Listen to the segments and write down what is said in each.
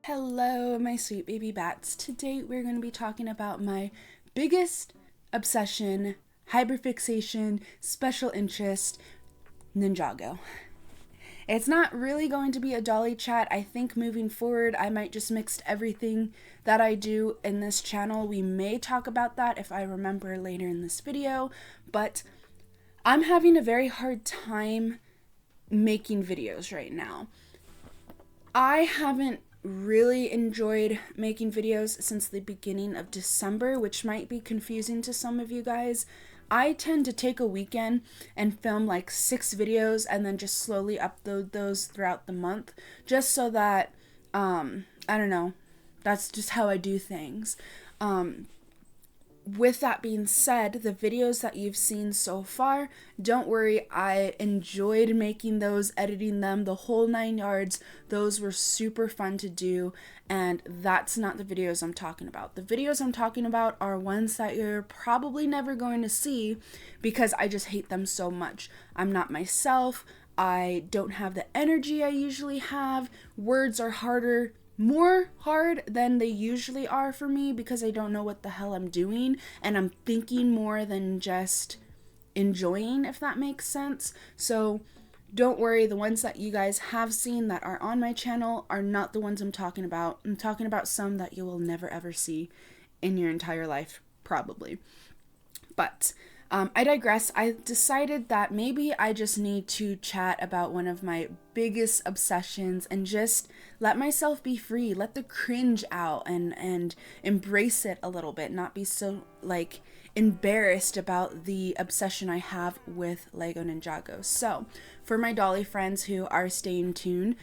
Hello, my sweet baby bats. Today we're going to be talking about my biggest obsession, hyperfixation, special interest, ninjago. It's not really going to be a dolly chat. I think moving forward, I might just mix everything that I do in this channel. We may talk about that if I remember later in this video, but I'm having a very hard time making videos right now. I haven't really enjoyed making videos since the beginning of December, which might be confusing to some of you guys. I tend to take a weekend and film like 6 videos and then just slowly upload those throughout the month, just so that, I don't know, that's just how I do things. With that being said, the videos that you've seen so far, don't worry, I enjoyed making those, editing them, the whole 9 yards. Those were super fun to do, and that's not the videos I'm talking about. The videos I'm talking about are ones that you're probably never going to see because I just hate them so much. I'm not myself. I don't have the energy I usually have. Words are more hard than they usually are for me because I don't know what the hell I'm doing and I'm thinking more than just enjoying, if that makes sense. So don't worry, the ones that you guys have seen that are on my channel are not the ones I'm talking about. I'm talking about some that you will never ever see in your entire life, probably. But I digress. I decided that maybe I just need to chat about one of my biggest obsessions and just let myself be free, let the cringe out and embrace it a little bit, not be so like embarrassed about the obsession I have with Lego Ninjago. So for my dolly friends who are staying tuned,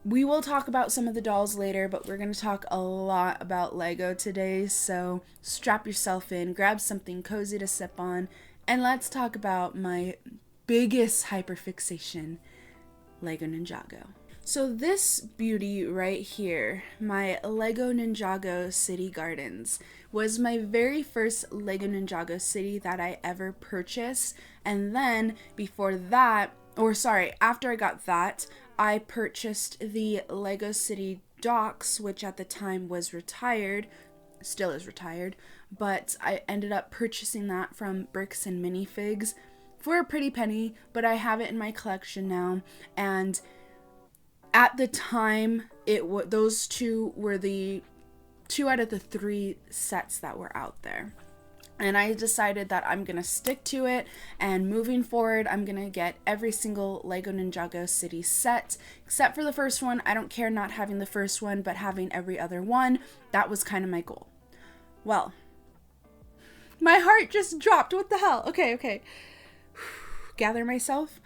we will talk about some of the dolls later, but we're going to talk a lot about Lego today, so strap yourself in, grab something cozy to sip on, and let's talk about my biggest hyperfixation, Lego Ninjago. So this beauty right here, my Lego Ninjago City Gardens, was my very first Lego Ninjago City that I ever purchased, and then after I got that, I purchased the Lego City Docks, which at the time was retired, still is retired, but I ended up purchasing that from Bricks and Minifigs for a pretty penny, but I have it in my collection now, and at the time, those two were the 2 out of the 3 sets that were out there. And I decided that I'm going to stick to it, and moving forward, I'm going to get every single Lego Ninjago City set, except for the first one. I don't care not having the first one, but having every other one. That was kind of my goal. Well, my heart just dropped. What the hell? Okay. Gather myself.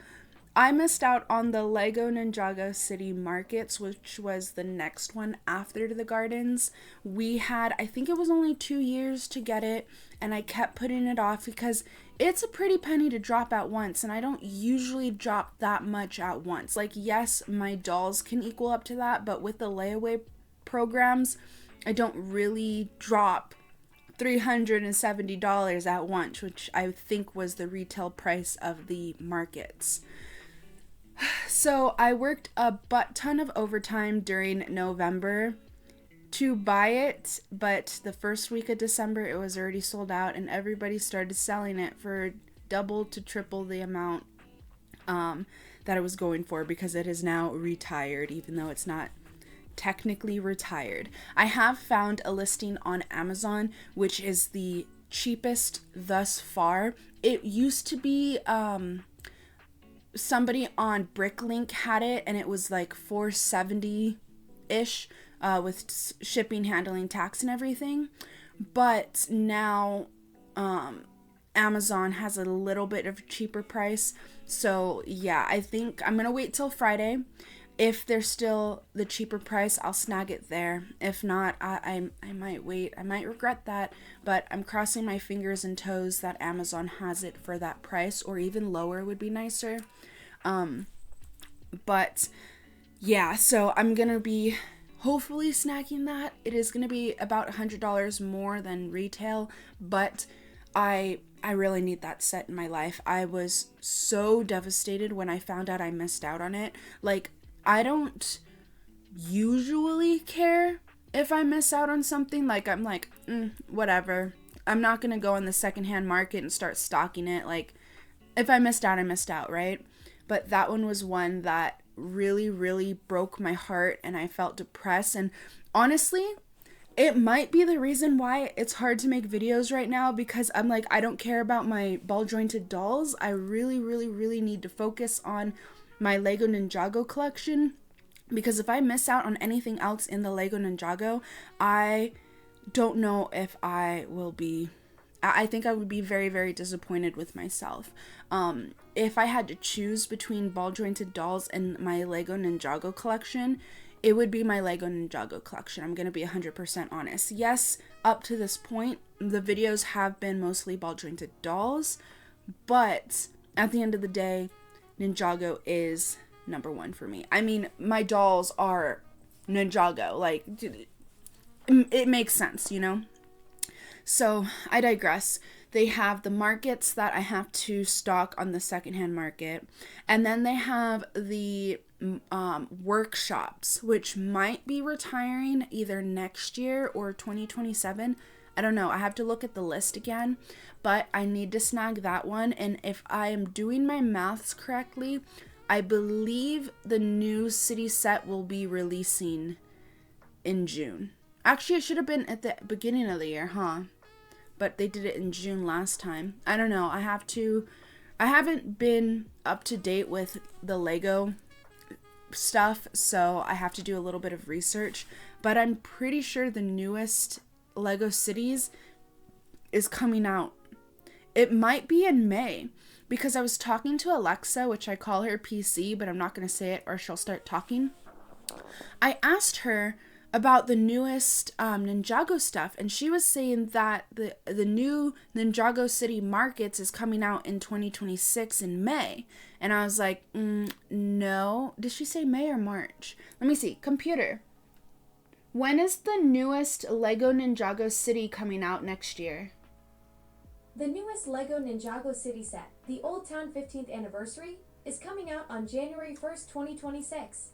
I missed out on the Lego Ninjago City Markets, which was the next one after the gardens. I think it was only 2 years to get it, and I kept putting it off because it's a pretty penny to drop at once, and I don't usually drop that much at once. Like, yes, my dolls can equal up to that, but with the layaway programs, I don't really drop $370 at once, which I think was the retail price of the markets. So I worked a butt ton of overtime during November to buy it, but the first week of December it was already sold out, and everybody started selling it for double to triple the amount that it was going for, because it is now retired, even though it's not technically retired. I have found a listing on Amazon, which is the cheapest thus far. It used to be somebody on Bricklink had it, and it was like $470-ish with shipping, handling, tax, and everything. But now Amazon has a little bit of a cheaper price. So yeah, I think I'm gonna wait till Friday. If they're still the cheaper price, I'll snag it there. If not, I might wait. I might regret that, but I'm crossing my fingers and toes that Amazon has it for that price, or even lower would be nicer. But yeah, so I'm gonna be hopefully snagging that. It is gonna be about $100 more than retail, but I really need that set in my life. I was so devastated when I found out I missed out on it. Like, I don't usually care if I miss out on something. Like, I'm like, whatever. I'm not going to go in the secondhand market and start stocking it. Like, if I missed out, I missed out, right? But that one was one that really, really broke my heart, and I felt depressed. And honestly, it might be the reason why it's hard to make videos right now, because I'm like, I don't care about my ball jointed dolls. I really, really, really need to focus on my Lego Ninjago collection, because if I miss out on anything else in the Lego Ninjago, I don't know if I will be, I think I would be very, very disappointed with myself. If I had to choose between ball jointed dolls and my Lego Ninjago collection, it would be my Lego Ninjago collection. I'm going to be 100% honest. Yes, up to this point, the videos have been mostly ball jointed dolls, but at the end of the day, Ninjago is number one for me. I mean, my dolls are Ninjago. Like, it makes sense, you know? So, I digress. They have the markets that I have to stock on the secondhand market. And then they have the workshops, which might be retiring either next year or 2027. I don't know. I have to look at the list again. But I need to snag that one. And if I am doing my maths correctly, I believe the new city set will be releasing in June. Actually, it should have been at the beginning of the year, huh? But they did it in June last time. I don't know. I haven't been up to date with the Lego stuff, so I have to do a little bit of research. But I'm pretty sure the newest Lego Cities is coming out. It might be in May, because I was talking to Alexa, which I call her PC, but I'm not going to say it or she'll start talking. I asked her about the newest Ninjago stuff, and she was saying that the new Ninjago City Markets is coming out in 2026 in May. And I was like, no. Did she say May or March? Let me see. Computer. When is the newest Lego Ninjago City coming out next year? The newest Lego Ninjago City set, the Old Town 15th Anniversary, is coming out on January 1st, 2026.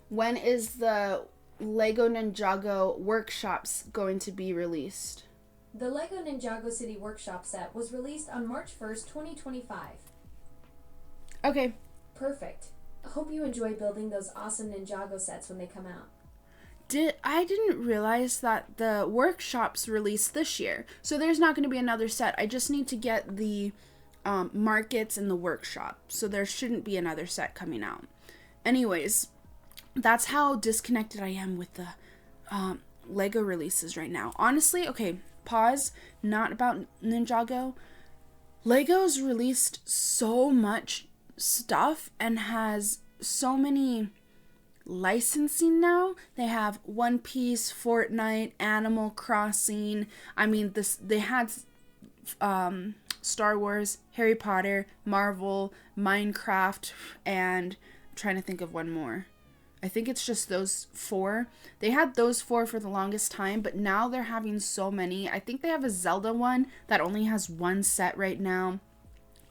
When is the Lego Ninjago Workshops going to be released? The Lego Ninjago City Workshop set was released on March 1st, 2025. Okay. Perfect. I hope you enjoy building those awesome Ninjago sets when they come out. I didn't realize that the workshops released this year, so there's not going to be another set. I just need to get the markets and the workshop, so there shouldn't be another set coming out. Anyways, that's how disconnected I am with the Lego releases right now. Honestly, okay, pause, not about Ninjago. Lego's released so much stuff and has so many licensing now. They have One Piece, Fortnite, Animal Crossing. I mean, they had Star Wars, Harry Potter, Marvel, Minecraft, and I'm trying to think of one more. I think it's just those 4. They had those 4 for the longest time, but now they're having so many. I think they have a Zelda one that only has 1 set right now.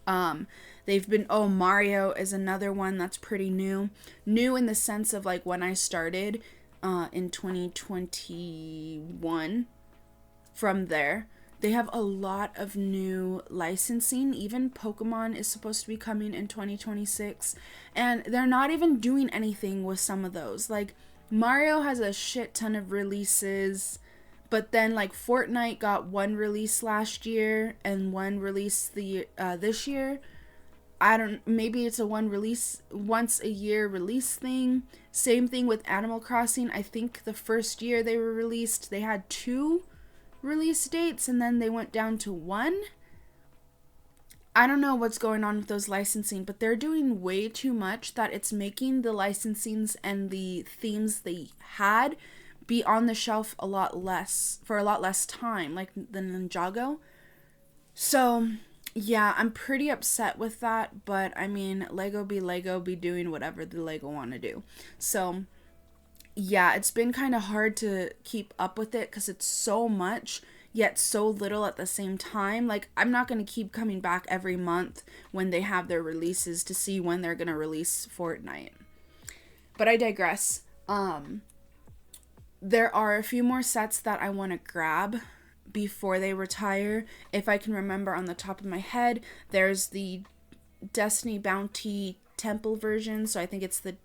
Mario is another one that's pretty new. New in the sense of like when I started in 2021. From there, they have a lot of new licensing. Even Pokemon is supposed to be coming in 2026. And they're not even doing anything with some of those. Like Mario has a shit ton of releases. But then like Fortnite got 1 release last year and 1 release this year. Maybe it's a once a year release thing. Same thing with Animal Crossing. I think the first year they were released, they had 2 release dates and then they went down to 1. I don't know what's going on with those licensing, but they're doing way too much that it's making the licensings and the themes they had be on the shelf for a lot less time, like the Ninjago. So yeah, I'm pretty upset with that, but I mean, Lego be doing whatever the Lego want to do. So yeah, it's been kind of hard to keep up with it because it's so much, yet so little at the same time. Like, I'm not going to keep coming back every month when they have their releases to see when they're going to release Fortnite. But I digress. Um, there are a few more sets that I want to grab before they retire. If I can remember on the top of my head, there's the Destiny Bounty Temple version. So I think it's the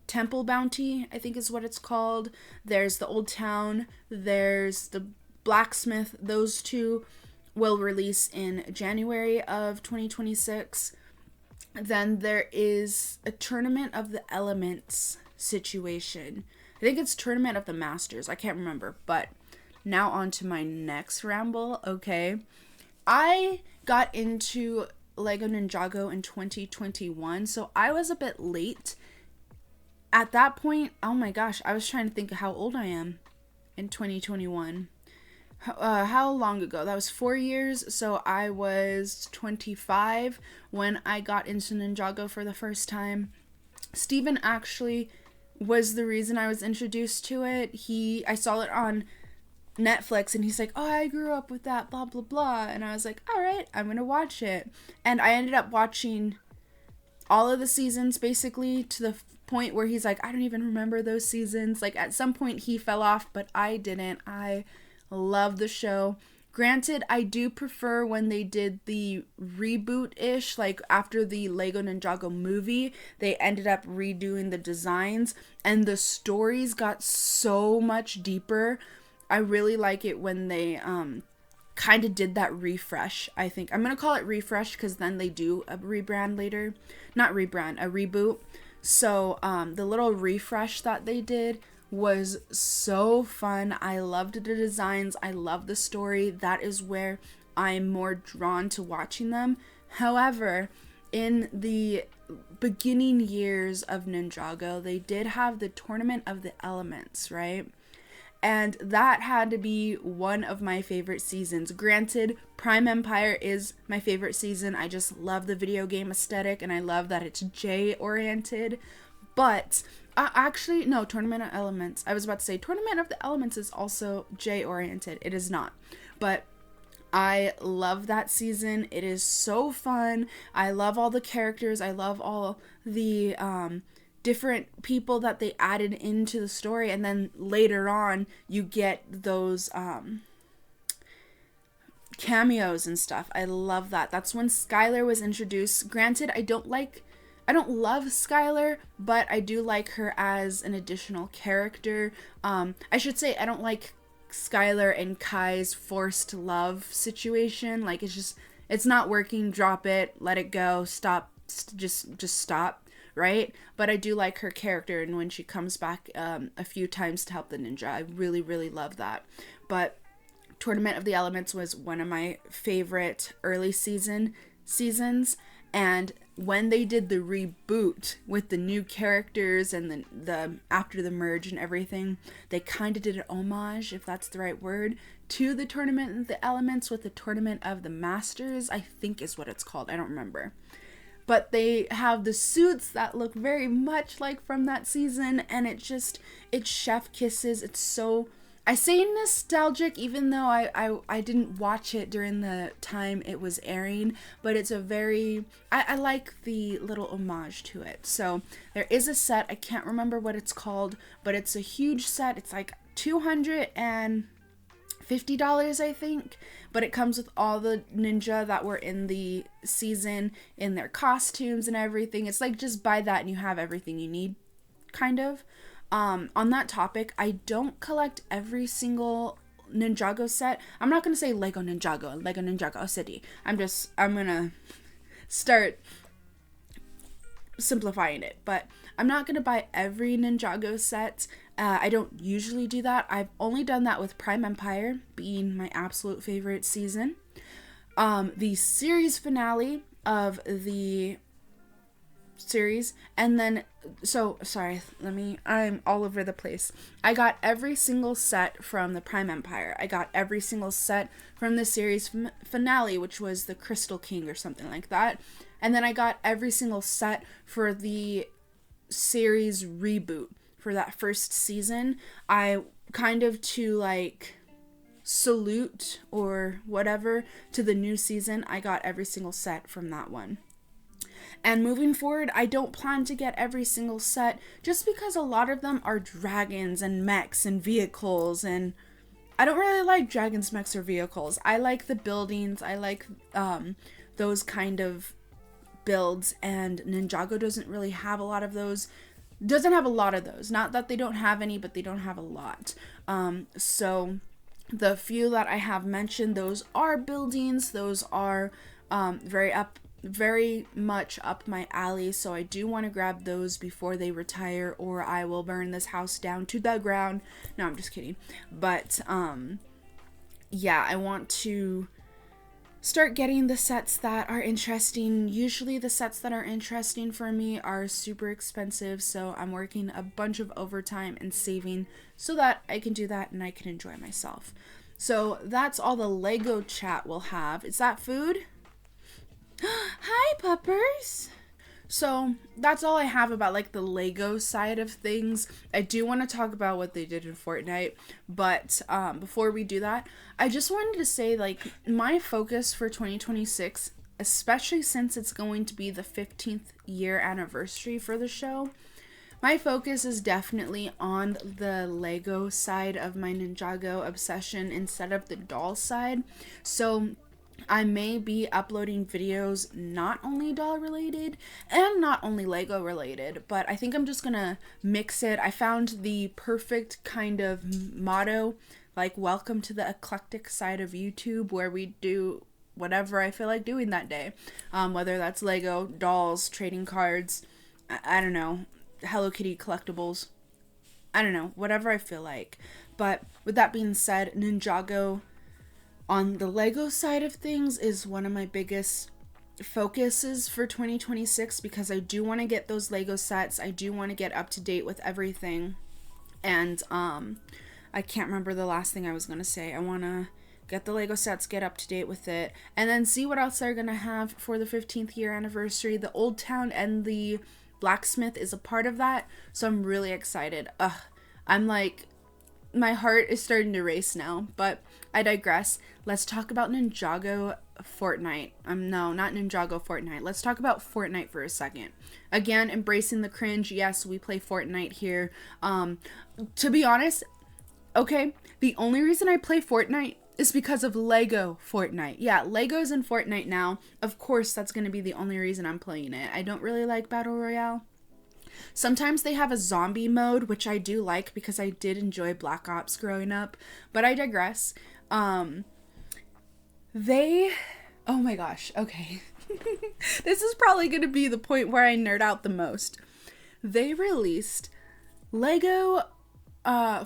Temple Bounty, I think is what it's called. There's the Old Town. There's the Blacksmith. Those two will release in January of 2026. Then there is a Tournament of the Elements situation. I think it's Tournament of the Masters. I can't remember. But now on to my next ramble. Okay. I got into Lego Ninjago in 2021, so I was a bit late. At that point, oh my gosh, I was trying to think of how old I am in 2021. How long ago? That was 4 years, so I was 25 when I got into Ninjago for the first time. Steven actually was the reason I was introduced to it. I saw it on Netflix and he's like, oh, I grew up with that, blah, blah, blah. And I was like, all right, I'm going to watch it. And I ended up watching all of the seasons basically to the point where he's like, I don't even remember those seasons. Like at some point he fell off, but I didn't. I love the show. Granted, I do prefer when they did the reboot-ish, like after the Lego Ninjago movie, they ended up redoing the designs and the stories got so much deeper. I really like it when they kind of did that refresh, I think. I'm going to call it refresh because then they do a rebrand later. Not rebrand, a reboot. So the little refresh that they did was so fun. I loved the designs. I love the story. That is where I'm more drawn to watching them. However, in the beginning years of Ninjago, they did have the Tournament of the Elements, right? And that had to be one of my favorite seasons. Granted, Prime Empire is my favorite season. I just love the video game aesthetic and I love that it's J-oriented. But actually, no, Tournament of Elements. I was about to say Tournament of the Elements is also J-oriented. It is not. But I love that season. It is so fun. I love all the characters. I love all the different people that they added into the story, and then later on you get those cameos and stuff. I love that. That's when Skylar was introduced. Granted, I don't love Skylar, but I do like her as an additional character. I should say I don't like Skylar and Kai's forced love situation. Like it's not working. Drop it, let it go, stop, just stop. Right? But I do like her character, and when she comes back a few times to help the ninja, I really, really love that. But Tournament of the Elements was one of my favorite early seasons, and when they did the reboot with the new characters and the after the merge and everything, they kind of did an homage, if that's the right word, to the Tournament of the Elements with the Tournament of the Masters, I think is what it's called. I don't remember. But they have the suits that look very much like from that season, and it's chef kisses. It's so, I say nostalgic, even though I didn't watch it during the time it was airing, but it's a very, I like the little homage to it. So there is a set, I can't remember what it's called, but it's a huge set. It's like $250, I think, but it comes with all the ninja that were in the season in their costumes and everything. It's like just buy that and you have everything you need, kind of. On that topic, I don't collect every single Ninjago set. I'm not gonna say Lego Ninjago and Lego Ninjago City. I'm gonna start simplifying it, but I'm not gonna buy every Ninjago set. I don't usually do that. I've only done that with Prime Empire being my absolute favorite season. The series finale of the series, and then, so, sorry, I'm all over the place. I got every single set from the Prime Empire. I got every single set from the series finale, which was the Crystal King or something like that. And then I got every single set for the series reboot for that first season. I kind of to like salute or whatever to the new season, I got every single set from that one. And moving forward, I don't plan to get every single set just because a lot of them are dragons and mechs and vehicles, and I don't really like dragons, mechs, or vehicles. I like the buildings. I like those kind of builds, and Ninjago doesn't really have a lot of those. Doesn't have a lot of those. Not that they don't have any, but they don't have a lot. So the few that I have mentioned, those are buildings. Those are very much up my alley. So I do want to grab those before they retire, or I will burn this house down to the ground. No, I'm just kidding. But yeah, I want to start getting the sets that are interesting. Usually the sets that are interesting for me are super expensive, so I'm working a bunch of overtime and saving so that I can do that and I can enjoy myself. So that's all the Lego chat will have. Is that food? Hi, puppers! So that's all I have about like the Lego side of things. I do want to talk about what they did in Fortnite, but before we do that, I just wanted to say like my focus for 2026, especially since it's going to be the 15th year anniversary for the show, my focus is definitely on the Lego side of my Ninjago obsession instead of the doll side. So I may be uploading videos not only doll related and not only Lego related, but I think I'm just gonna mix it. I found the perfect kind of motto, like welcome to the eclectic side of YouTube, where we do whatever I feel like doing that day. Whether that's Lego, dolls, trading cards, I don't know, Hello Kitty collectibles, I don't know, whatever I feel like. But with that being said, Ninjago on the Lego side of things is one of my biggest focuses for 2026 because I do want to get those Lego sets. I do want to get up to date with everything. And I can't remember the last thing I was going to say. I want to get the Lego sets, get up to date with it, and then see what else they're going to have for the 15th year anniversary. The Old Town and the Blacksmith is a part of that, so I'm really excited. I'm like, my heart is starting to race now, but I digress. Let's talk about Ninjago Fortnite. No, not Ninjago Fortnite. Let's talk about Fortnite for a second. Again, embracing the cringe. Yes, we play Fortnite here. To be honest, okay, the only reason I play Fortnite is because of Lego Fortnite. Yeah, Lego's in Fortnite now. Of course, that's going to be the only reason I'm playing it. I don't really like Battle Royale. Sometimes they have a zombie mode, which I do like because I did enjoy Black Ops growing up, but I digress. Oh my gosh, okay. This is probably going to be the point where I nerd out the most. They released Lego, is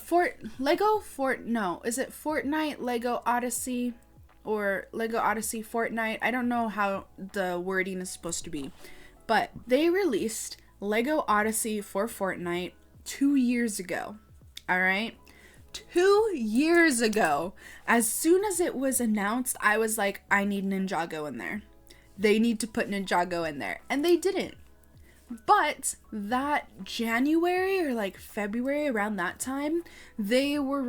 it Fortnite, Lego Odyssey, or Lego Odyssey Fortnite? I don't know how the wording is supposed to be, but they released Lego Odyssey for Fortnite 2 years ago. All right? 2 years ago. As soon as it was announced, I was like, I need Ninjago in there. They need to put Ninjago in there. And they didn't. But that January or like February, around that time, they were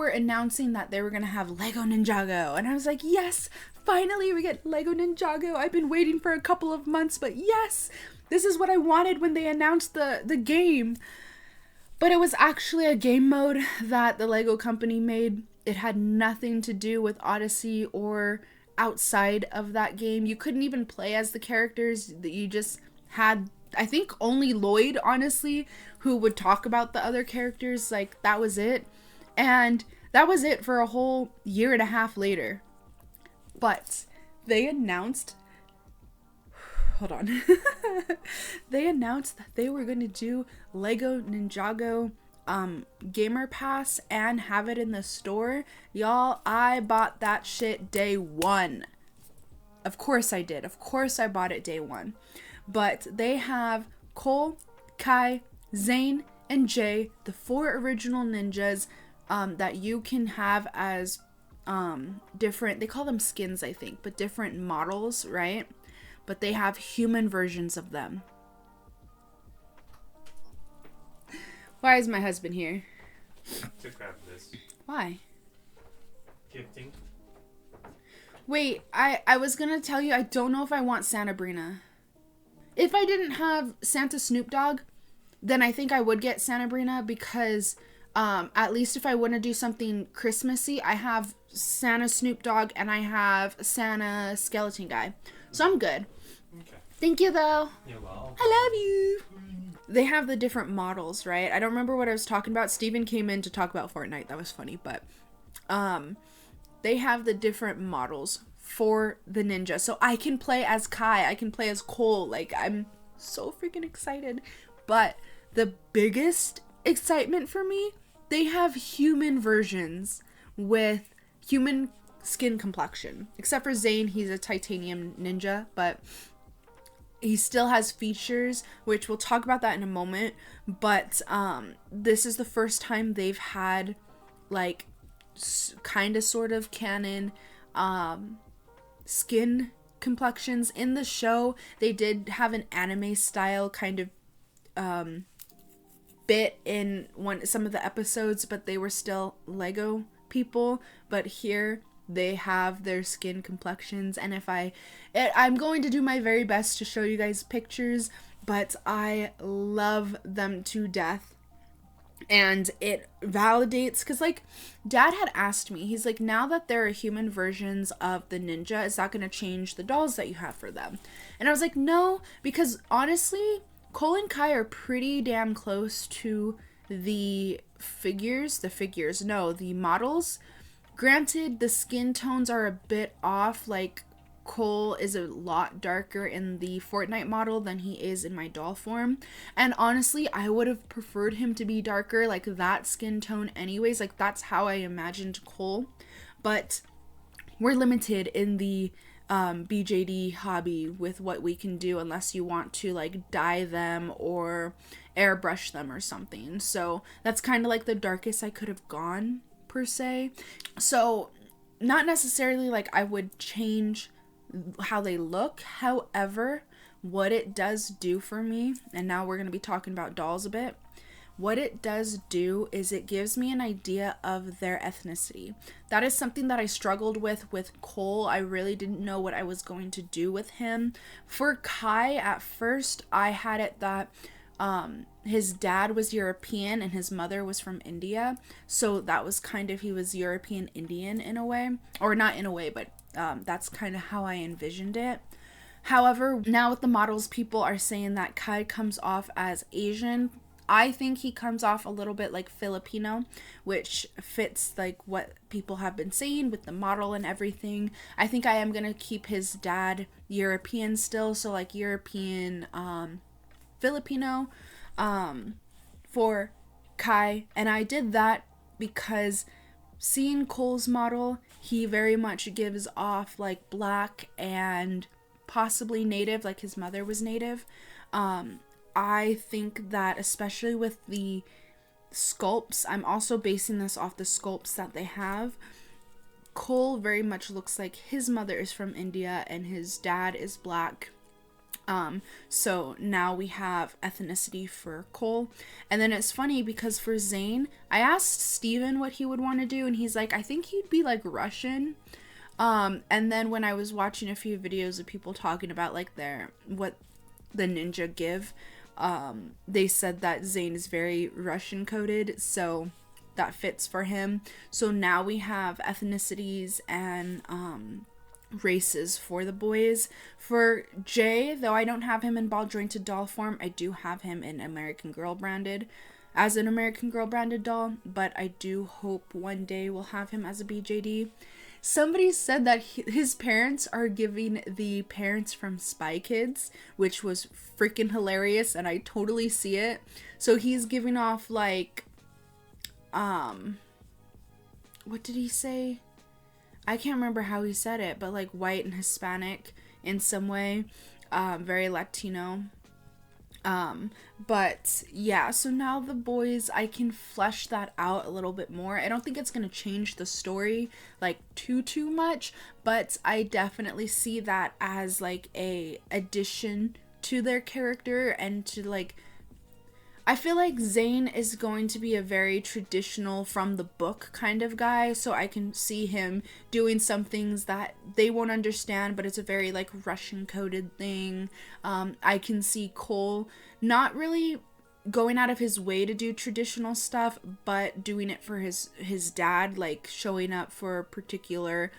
announcing that they were going to have Lego Ninjago. And I was like, yes, finally we get Lego Ninjago. I've been waiting for a couple of months, but yes, this is what I wanted when they announced the game. But it was actually a game mode that the Lego company made. It had nothing to do with Odyssey or outside of that game. You couldn't even play as the characters. You just had, I think, only Lloyd, honestly, who would talk about the other characters. Like, that was it. And that was it for a whole year and a half later. But they announced... Hold on. They announced that they were going to do Lego Ninjago Gamer Pass and have it in the store. Y'all, I bought that shit day one. Of course I did. Of course I bought it day one. But they have Cole, Kai, Zane, and Jay, the 4 original ninjas that you can have as different, they call them skins, I think, but different models, right? But they have human versions of them. Why is my husband here? To grab this. Why? Gifting. Wait, I was gonna tell you, I don't know if I want Santa Brina. if I didn't have Santa Snoop Dogg, then I think I would get Santa Brina because at least if I want to do something Christmassy, I have Santa Snoop Dogg and I have Santa Skeleton Guy. So I'm good. Okay. Thank you, though. You're welcome. I love you. They have the different models, right? I don't remember what I was talking about. Steven came in to talk about Fortnite. That was funny, but they have the different models for the ninja. So I can play as Kai. I can play as Cole. Like, I'm so freaking excited. But the biggest excitement for me, they have human versions with human skin complexion. Except for Zane, he's a titanium ninja, but he still has features, which we'll talk about that in a moment. But this is the first time they've had like kind of sort of canon skin complexions in the show. They did have an anime style kind of bit in some of the episodes, but they were still Lego people. But here they have their skin complexions, and I'm going to do my very best to show you guys pictures, but I love them to death. And it validates, because like Dad had asked me, he's like, now that there are human versions of the ninja, is that going to change the dolls that you have for them? And I was like, no, because honestly, Cole and Kai are pretty damn close to the models. Granted, the skin tones are a bit off. Like, Cole is a lot darker in the Fortnite model than he is in my doll form. And honestly, I would have preferred him to be darker, like that skin tone anyways. Like, that's how I imagined Cole. But we're limited in the BJD hobby with what we can do, unless you want to like dye them or airbrush them or something. So that's kind of like the darkest I could have gone, per se. So not necessarily like I would change how they look. However, what it does do for me, and now we're going to be talking about dolls a bit, what it does do is it gives me an idea of their ethnicity. That is something that I struggled with Cole. I really didn't know what I was going to do with him. For Kai, at first, I had it that his dad was European and his mother was from India. So that was kind of, he was European Indian in a way. Or not in a way, but that's kind of how I envisioned it. However, now with the models, people are saying that Kai comes off as Asian. I think he comes off a little bit like Filipino, which fits like what people have been saying with the model and everything. I think I am going to keep his dad European still, so like European Filipino for Kai. And I did that because seeing Cole's model, he very much gives off like black and possibly native, like his mother was native. I think that especially with the sculpts, I'm also basing this off the sculpts that they have. Cole very much looks like his mother is from India and his dad is black. So now we have ethnicity for Cole. And then it's funny because for Zane, I asked Steven what he would want to do, and he's like, I think he'd be like Russian. And then when I was watching a few videos of people talking about like what the ninja give, they said that Zane is very Russian coded, so that fits for him. So now we have ethnicities and races for the boys. For Jay, though I don't have him in ball jointed doll form, I do have him in American Girl branded doll, but I do hope one day we'll have him as a BJD. Somebody said that his parents are giving the parents from Spy Kids, which was freaking hilarious, and I totally see it. So he's giving off like, what did he say? I can't remember how he said it, but like white and Hispanic in some way, very Latino. But yeah, so now the boys, I can flesh that out a little bit more. I don't think it's going to change the story like too much, but I definitely see that as like a addition to their character and to like I feel like Zane is going to be a very traditional from the book kind of guy, so I can see him doing some things that they won't understand, but it's a very like Russian coded thing. I can see Cole not really going out of his way to do traditional stuff, but doing it for his dad, like showing up for particular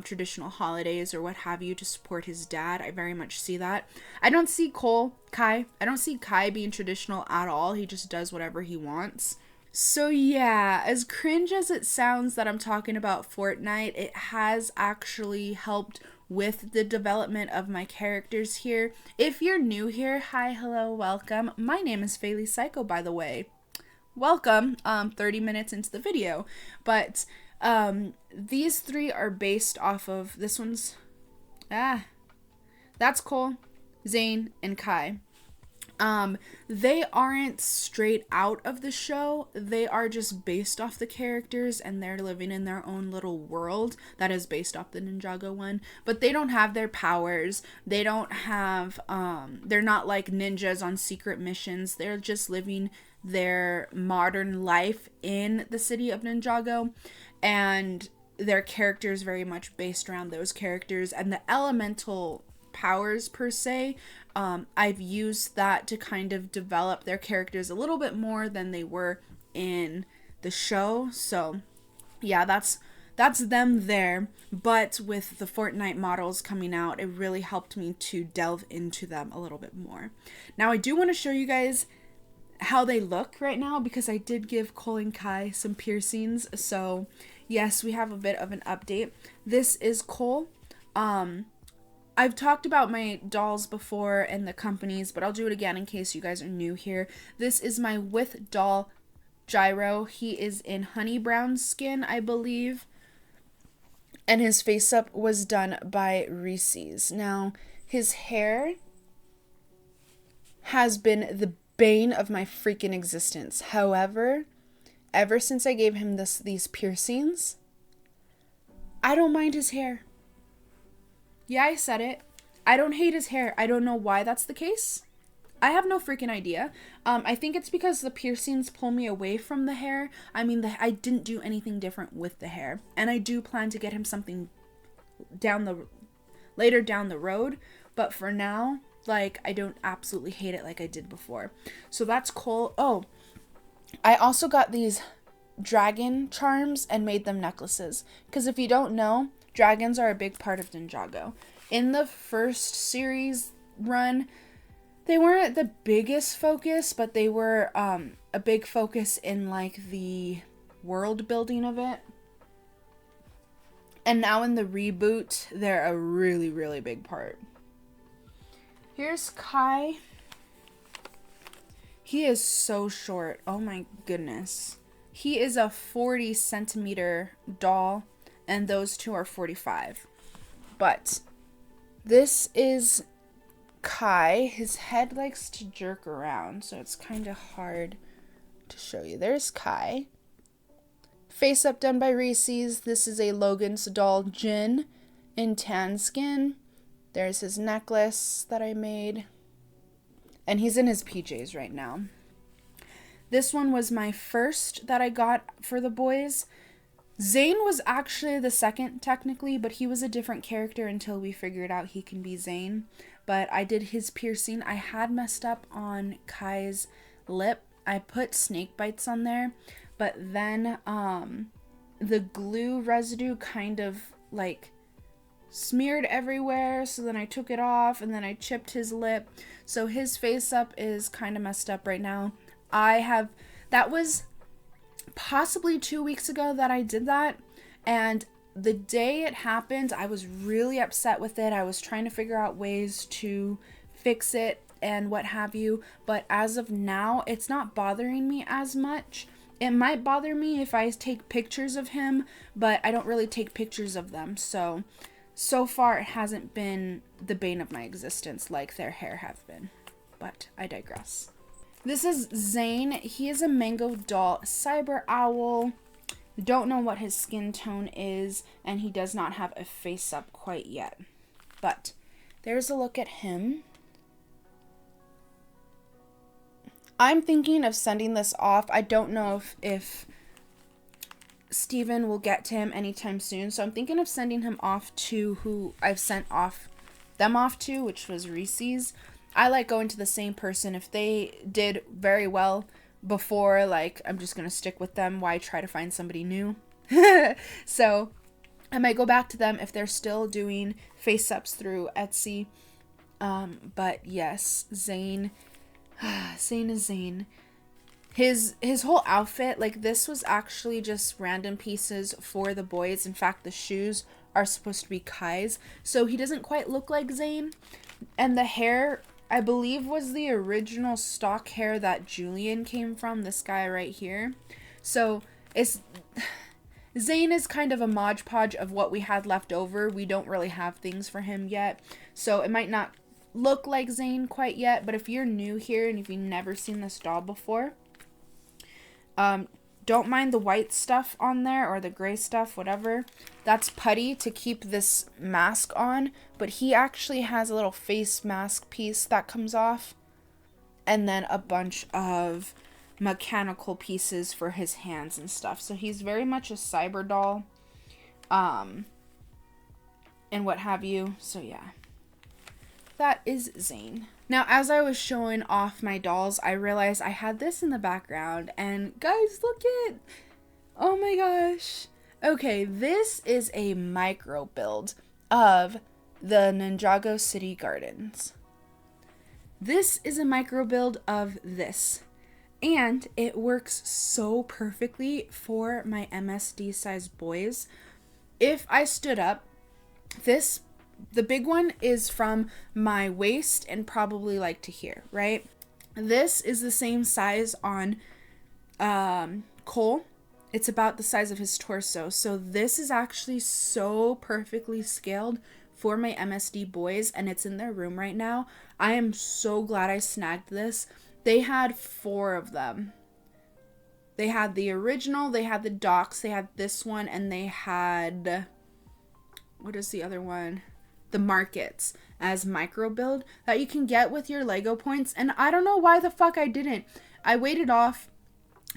traditional holidays or what have you to support his dad. I very much see that. I don't see Kai being traditional at all. He just does whatever he wants. So yeah, as cringe as it sounds that I'm talking about Fortnite, it has actually helped with the development of my characters here. If you're new here, hi, hello, welcome. My name is Faylee Psycho, by the way. Welcome, 30 minutes into the video. But these three are based off of, this one's, that's Cole, Zane, and Kai. They aren't straight out of the show. They are just based off the characters, and they're living in their own little world that is based off the Ninjago one. But they don't have their powers. They don't have, they're not like ninjas on secret missions. They're just living their modern life in the city of Ninjago, and their characters very much based around those characters, and the elemental powers per se, I've used that to kind of develop their characters a little bit more than they were in the show. So yeah, that's them there. But with the Fortnite models coming out, it really helped me to delve into them a little bit more. Now I do want to show you guys how they look right now, because I did give Cole and Kai some piercings. So yes, we have a bit of an update. This is Cole. I've talked about my dolls before and the companies, but I'll do it again in case you guys are new here. This is my with doll Gyro. He is in honey brown skin, I believe. And his face up was done by Reese's. Now, his hair has been the bane of my freaking existence. However, ever since I gave him these piercings, I don't mind his hair. Yeah, I said it. I don't hate his hair. I don't know why that's the case. I have no freaking idea. I think it's because the piercings pull me away from the hair. I mean, I didn't do anything different with the hair. And I do plan to get him something later down the road. But for now, like, I don't absolutely hate it like I did before. So that's Cole. Oh, I also got these dragon charms and made them necklaces. Because if you don't know, dragons are a big part of Ninjago. In the first series run, they weren't the biggest focus, but they were a big focus in like the world building of it. And now in the reboot, they're a really, really big part. Here's Kai. He is so short. Oh my goodness. He is a 40 centimeter doll, and those two are 45. But this is Kai. His head likes to jerk around, so it's kind of hard to show you. There's Kai. Face up done by Reese's. This is a Logan's doll Jin in tan skin. There's his necklace that I made. And he's in his PJs right now. This one was my first that I got for the boys. Zane was actually the second, technically, but he was a different character until we figured out he can be Zane. But I did his piercing. I had messed up on Kai's lip. I put snake bites on there, but then the glue residue kind of like smeared everywhere, so then I took it off, and then I chipped his lip. So his face up is kind of messed up right now. That was possibly 2 weeks ago that I did that, and the day it happened, I was really upset with it. I was trying to figure out ways to fix it and what have you, but as of now, it's not bothering me as much. It might bother me if I take pictures of him, but I don't really take pictures of them, so far it hasn't been the bane of my existence like their hair have been, but I digress. This is Zane. He is a mango doll cyber owl. Don't know what his skin tone is, and he does not have a face up quite yet. But there's a look at him. I'm thinking of sending this off. I don't know if Steven will get to him anytime soon. So I'm thinking of sending him off to who I've sent them off to, which was Reese's. I like going to the same person. If they did very well before, like, I'm just going to stick with them. Why try to find somebody new? So I might go back to them if they're still doing face-ups through Etsy. But yes, Zane. Zane is Zane. His whole outfit, like, this was actually just random pieces for the boys. In fact, the shoes are supposed to be Kai's. So he doesn't quite look like Zane. And the hair, I believe, was the original stock hair that Julian came from. This guy right here. So Zane is kind of a Mod Podge of what we had left over. We don't really have things for him yet. So it might not look like Zane quite yet. But if you're new here and if you've never seen this doll before, don't mind the white stuff on there or the gray stuff, whatever. That's putty to keep this mask on, but he actually has a little face mask piece that comes off, and then a bunch of mechanical pieces for his hands and stuff. So he's very much a cyber doll, and what have you. So yeah, that is Zane. Now, as I was showing off my dolls, I realized I had this in the background. And guys, look it. Oh my gosh. Okay, this is a micro build of the Ninjago City Gardens. This is a micro build of this. And it works so perfectly for my MSD size boys. If I stood up, the big one is from my waist and probably like to here, right? This is the same size on Cole. It's about the size of his torso. So this is actually so perfectly scaled for my MSD boys, and it's in their room right now. I am so glad I snagged this. They had 4 of them. They had the original, they had the Docs, they had this one, and they had... what is the other one? The Markets as micro build that you can get with your Lego points. And I don't know why the fuck I didn't. I waited off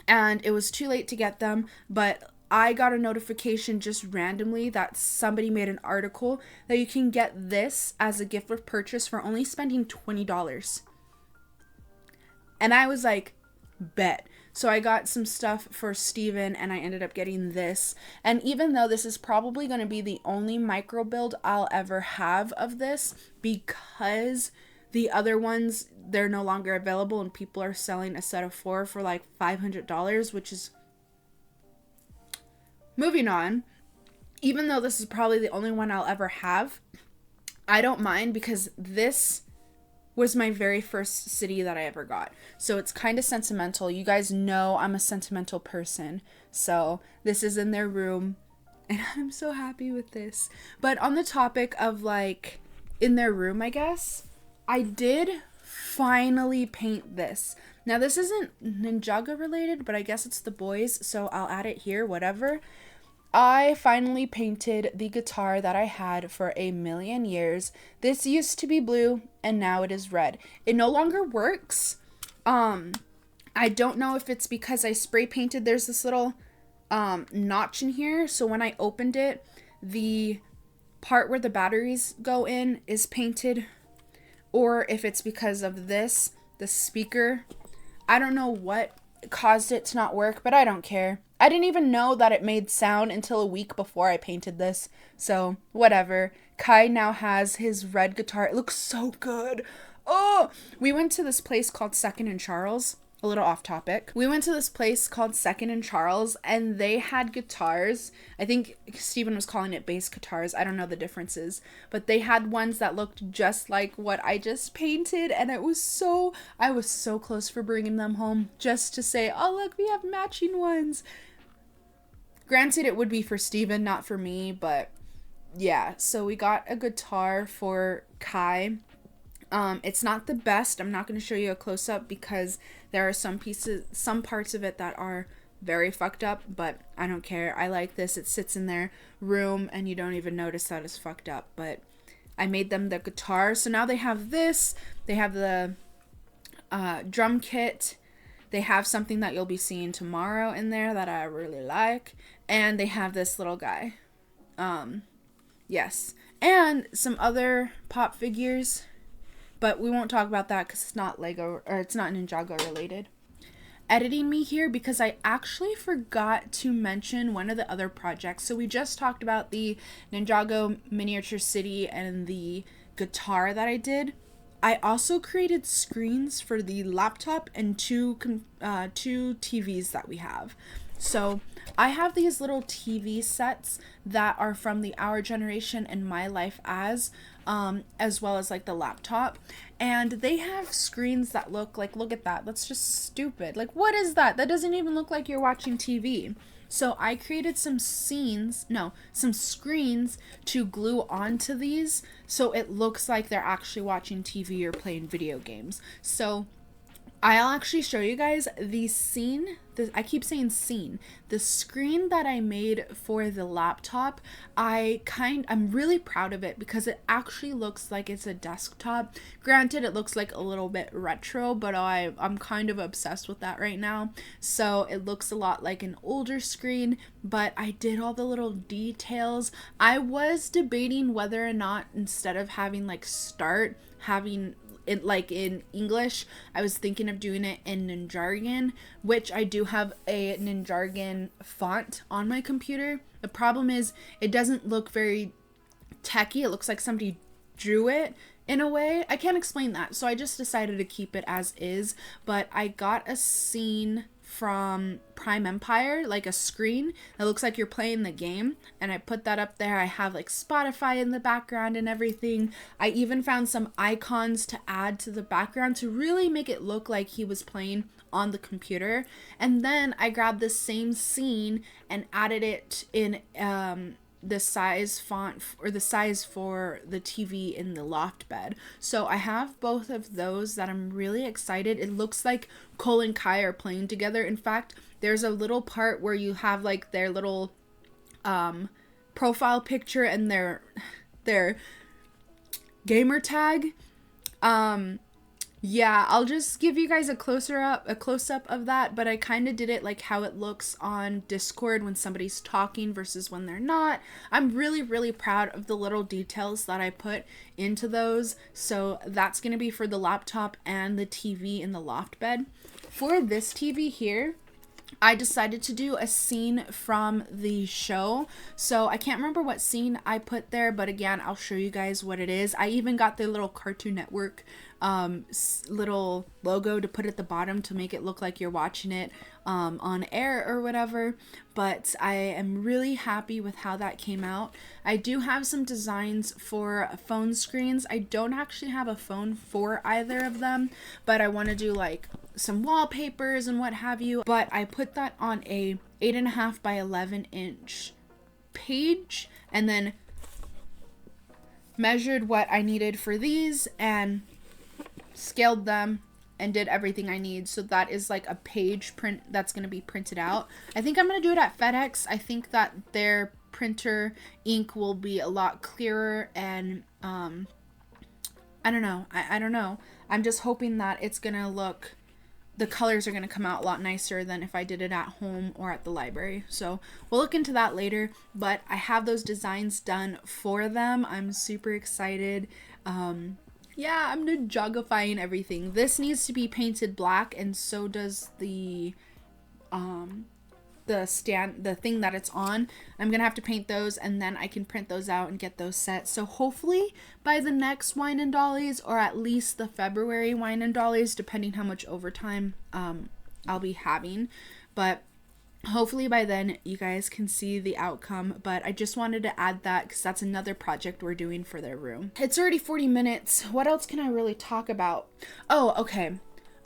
and it was too late to get them, but I got a notification just randomly that somebody made an article that you can get this as a gift of purchase for only spending $20. And I was like, bet. So I got some stuff for Steven and I ended up getting this. And even though this is probably going to be the only micro build I'll ever have of this, because the other ones, they're no longer available and people are selling a set of 4 for like $500, which is... Moving on. Even though this is probably the only one I'll ever have, I don't mind because this was my very first city that I ever got. So it's kind of sentimental. You guys know I'm a sentimental person. So this is in their room and I'm so happy with this. But on the topic of like in their room, I guess, I did finally paint this. Now this isn't Ninjago related, but I guess it's the boys. So I'll add it here, whatever. I finally painted the guitar that I had for a million years. This used to be blue and now it is red. It no longer works. I don't know if it's because I spray painted. There's this little notch in here. So when I opened it, the part where the batteries go in is painted. Or if it's because of this, the speaker. I don't know what caused it to not work, but I don't care. I didn't even know that it made sound until a week before I painted this. So, whatever. Kai now has his red guitar. It looks so good. Oh! We went to this place called Second and Charles. A little off topic. We went to this place called Second and Charles, and they had guitars. I think Steven was calling it bass guitars. I don't know the differences. But they had ones that looked just like what I just painted, and I was so close for bringing them home just to say, oh, look, we have matching ones. Granted, it would be for Steven, not for me, but yeah. So we got a guitar for Kai. It's not the best. I'm not going to show you a close-up because there are some parts of it that are very fucked up, but I don't care. I like this. It sits in their room and you don't even notice that it's fucked up, but I made them the guitar. So now they have this. They have the drum kit. They have something that you'll be seeing tomorrow in there that I really like. And they have this little guy. Yes. And some other pop figures. But we won't talk about that because it's not Lego, or it's not Ninjago related. Editing me here because I actually forgot to mention one of the other projects. So we just talked about the Ninjago miniature city and the guitar that I did. I also created screens for the laptop and two TVs that we have. So I have these little TV sets that are from the Our Generation and My Life as well as like the laptop, and they have screens that look at that, that's just stupid. Like, what is that? That doesn't even look like you're watching TV. So I created some screens to glue onto these so it looks like they're actually watching TV or playing video games. So I'll actually show you guys the scene. I keep saying scene. The screen that I made for the laptop, I'm really proud of it because it actually looks like it's a desktop. Granted, it looks like a little bit retro, but I'm kind of obsessed with that right now. So it looks a lot like an older screen, but I did all the little details. I was debating whether or not, instead of having like start, having it like in English, I was thinking of doing it in ninjago, which I do have a ninjago font on my computer. The problem is it doesn't look very techy. It looks like somebody drew it in a way. I can't explain that, so I just decided to keep it as is. But I got a scene from Prime Empire, like a screen that looks like you're playing the game, and I put that up there. I have like Spotify in the background and everything. I even found some icons to add to the background to really make it look like he was playing on the computer. And then I grabbed the same scene and added it in the size font, or the size for the TV in the loft bed. So I have both of those that I'm really excited. It looks like Cole and Kai are playing together. In fact, there's a little part where you have like their little profile picture and their gamer tag. Yeah, I'll just give you guys a close-up of that, but I kind of did it like how it looks on Discord when somebody's talking versus when they're not. I'm really, really proud of the little details that I put into those. So that's going to be for the laptop and the TV in the loft bed. For this TV here, I decided to do a scene from the show. So I can't remember what scene I put there, but again, I'll show you guys what it is. I even got the little Cartoon Network little logo to put at the bottom to make it look like you're watching it on air or whatever. But I am really happy with how that came out. I do have some designs for phone screens. I don't actually have a phone for either of them, but I want to do like some wallpapers and what have you. But I put that on a 8.5 by 11 inch page and then measured what I needed for these and scaled them and did everything I need. So that is like a page print that's going to be printed out. I think I'm going to do it at FedEx. I think that their printer ink will be a lot clearer, and I don't know. I don't know. I'm just hoping that it's going to look, the colors are going to come out a lot nicer than if I did it at home or at the library. So we'll look into that later, but I have those designs done for them. I'm super excited. Yeah, I'm ninjagifying everything. This needs to be painted black, and so does the thing that it's on. I'm gonna have to paint those, and then I can print those out and get those set. So hopefully by the next Wine and Dollies, or at least the February Wine and Dollies, depending how much overtime I'll be having, but hopefully by then you guys can see the outcome. But I just wanted to add that because that's another project we're doing for their room. It's already 40 minutes. What else can I really talk about? Oh, okay.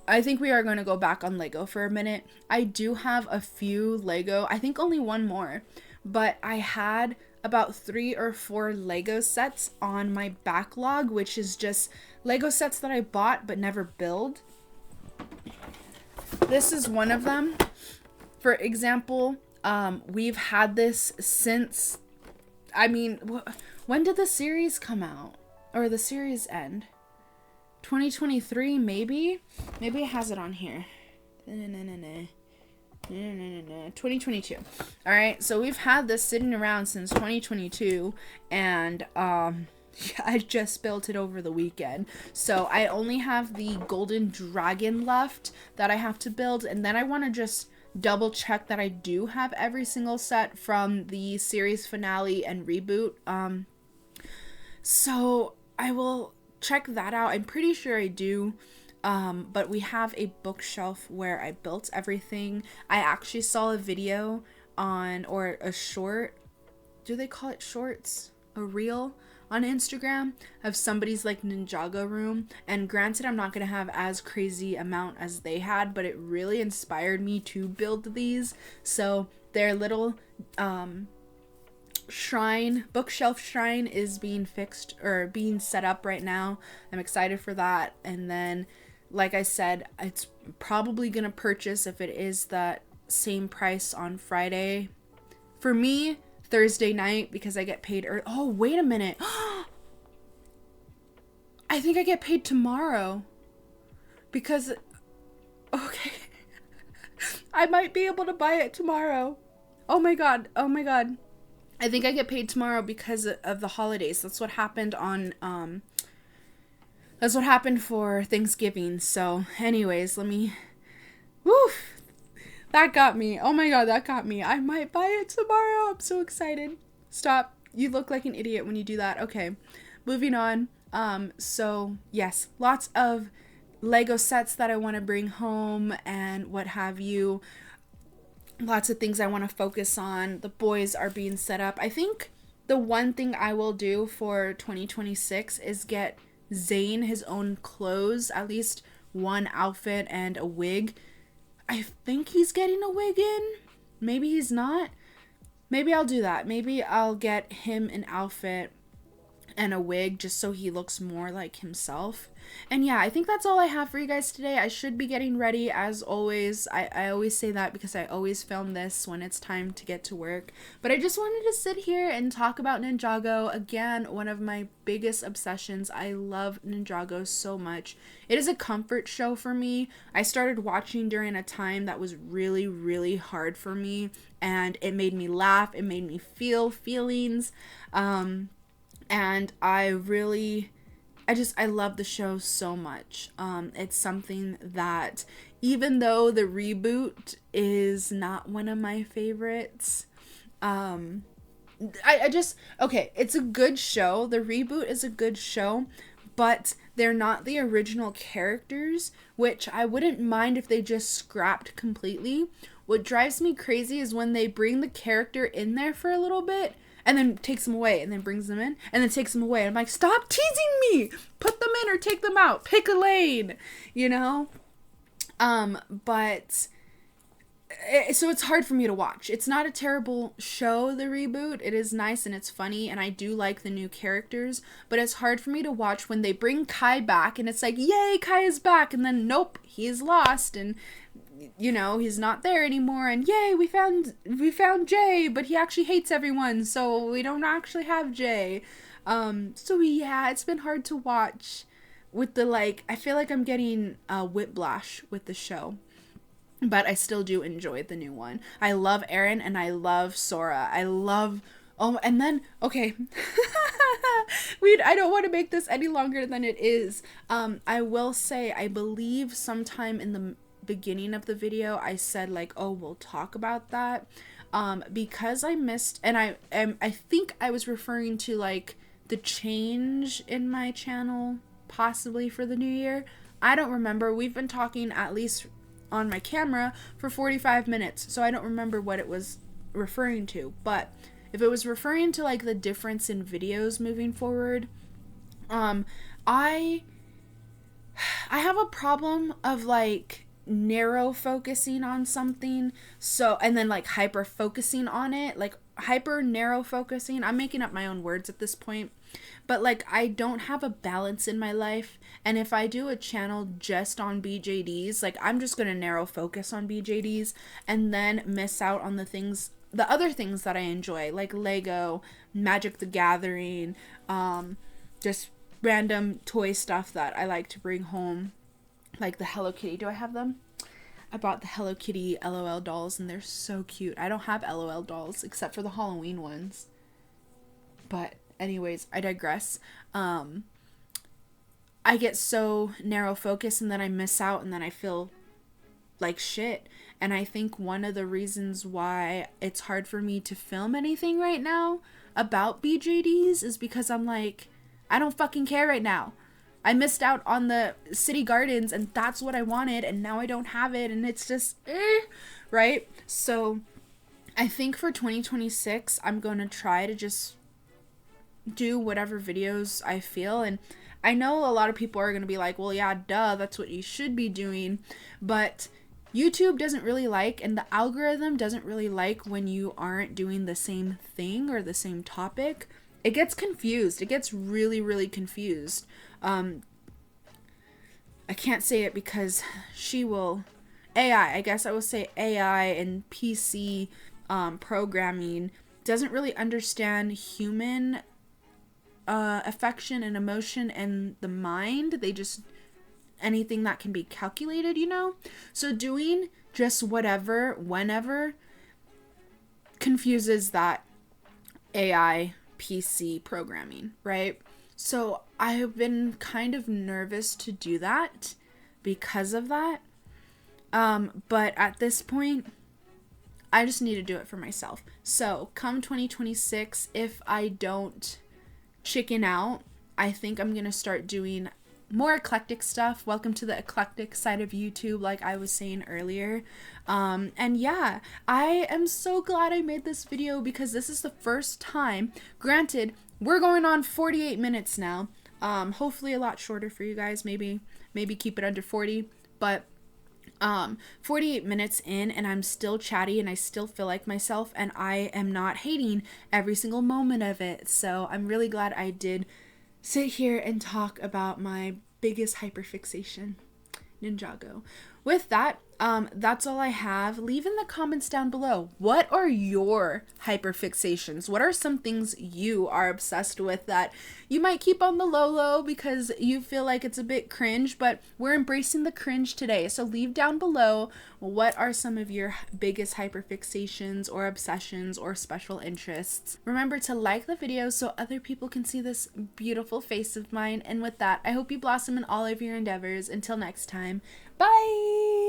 I think we are going to go back on Lego for a minute. I do have a few Lego. I think only one more. But I had about 3 or 4 Lego sets on my backlog, which is just Lego sets that I bought but never build. This is one of them. For example, we've had this since, I mean, when did the series come out? Or the series end? 2023, maybe? Maybe it has it on here. 2022. All right, so we've had this sitting around since 2022, and I just built it over the weekend. So I only have the golden dragon left that I have to build, and then I want to just double check that I do have every single set from the series finale and reboot. So I will check that out. I'm pretty sure I do. But we have a bookshelf where I built everything. I actually saw a video on, or a short, do they call it shorts? A reel on Instagram of somebody's like ninjago room. And granted, I'm not going to have as crazy amount as they had, but it really inspired me to build these. So their little, bookshelf shrine is being fixed or being set up right now. I'm excited for that. And then, like I said, it's probably gonna purchase, if it is that same price, on Friday. For me, Thursday night, because I get paid oh, wait a minute. I think I get paid tomorrow. Because, okay. I might be able to buy it tomorrow. Oh my god. I think I get paid tomorrow because of the holidays. That's what happened on, that's what happened for Thanksgiving. So, anyways, that got me. Oh my god, that got me. I might buy it tomorrow. I'm so excited. Stop. You look like an idiot when you do that. Okay, moving on. So, yes, lots of Lego sets that I want to bring home and what have you. Lots of things I want to focus on. The boys are being set up. I think the one thing I will do for 2026 is get Zane his own clothes, at least one outfit and a wig. I think he's getting a wig in. Maybe he's not. Maybe I'll do that. Maybe I'll get him an outfit and a wig just so he looks more like himself. And yeah, I think that's all I have for you guys today. I should be getting ready as always. I always say that because I always film this when it's time to get to work. But I just wanted to sit here and talk about Ninjago. Again, one of my biggest obsessions. I love Ninjago so much. It is a comfort show for me. I started watching during a time that was really, really hard for me. And it made me laugh. It made me feel feelings. And I love the show so much. It's something that, even though the reboot is not one of my favorites, it's a good show. The reboot is a good show, but they're not the original characters, which I wouldn't mind if they just scrapped completely. What drives me crazy is when they bring the character in there for a little bit, and then takes them away, and then brings them in, and then takes them away. I'm like, stop teasing me! Put them in or take them out. Pick a lane, you know? So it's hard for me to watch. It's not a terrible show, the reboot. It is nice and it's funny, and I do like the new characters, but it's hard for me to watch when they bring Kai back, and it's like, yay, Kai is back, and then nope, he's lost, and you know, he's not there anymore, and yay, we found Jay, but he actually hates everyone, so we don't actually have Jay. So yeah, it's been hard to watch with I feel like I'm getting whiplash with the show, but I still do enjoy the new one. I love Aaron and I love Sora. And then, okay, I don't want to make this any longer than it is. I will say, I believe sometime in the beginning of the video I said we'll talk about that, because I missed, and I think I was referring to the change in my channel possibly for the new year. I don't remember. We've been talking, at least on my camera, for 45 minutes, so I don't remember what it was referring to. But if it was referring to the difference in videos moving forward, I have a problem of narrow focusing on something, and then hyper focusing on it, hyper narrow focusing. I'm making up my own words at this point, but I don't have a balance in my life, and if I do a channel just on BJDs, I'm just gonna narrow focus on BJDs and then miss out on the other things that I enjoy, like Lego, Magic the Gathering, just random toy stuff that I like to bring home, like the Hello Kitty. Do I have them? about the Hello Kitty LOL dolls, and they're so cute. I don't have LOL dolls except for the Halloween ones. But anyways, I digress. I get so narrow focused and then I miss out and then I feel like shit. And I think one of the reasons why it's hard for me to film anything right now about BJDs is because I'm like, I don't fucking care right now. I missed out on the city gardens and that's what I wanted and now I don't have it and it's just, right? So I think for 2026, I'm going to try to just do whatever videos I feel. And I know a lot of people are going to be like, well, yeah, duh, that's what you should be doing. But YouTube doesn't really like, and the algorithm doesn't really like when you aren't doing the same thing or the same topic. It gets confused. It gets really, really confused. I can't say it because she will... I guess I will say AI and PC programming doesn't really understand human affection and emotion and the mind. They just... anything that can be calculated, you know? So doing just whatever, whenever, confuses that AI PC programming, right? So I have been kind of nervous to do that because of that. But at this point, I just need to do it for myself. So come 2026, if I don't chicken out, I think I'm going to start doing more eclectic stuff. Welcome to the eclectic side of YouTube, like I was saying earlier. And yeah, I am so glad I made this video because this is the first time. Granted, we're going on 48 minutes now. Hopefully a lot shorter for you guys. Maybe keep it under 40. But 48 minutes in and I'm still chatty and I still feel like myself and I am not hating every single moment of it. So I'm really glad I did sit here and talk about my biggest hyperfixation, Ninjago. With that, that's all I have. Leave in the comments down below. What are your hyperfixations? What are some things you are obsessed with that you might keep on the low because you feel like it's a bit cringe, but we're embracing the cringe today. So leave down below what are some of your biggest hyperfixations or obsessions or special interests. Remember to like the video so other people can see this beautiful face of mine. And with that, I hope you blossom in all of your endeavors. Until next time, bye!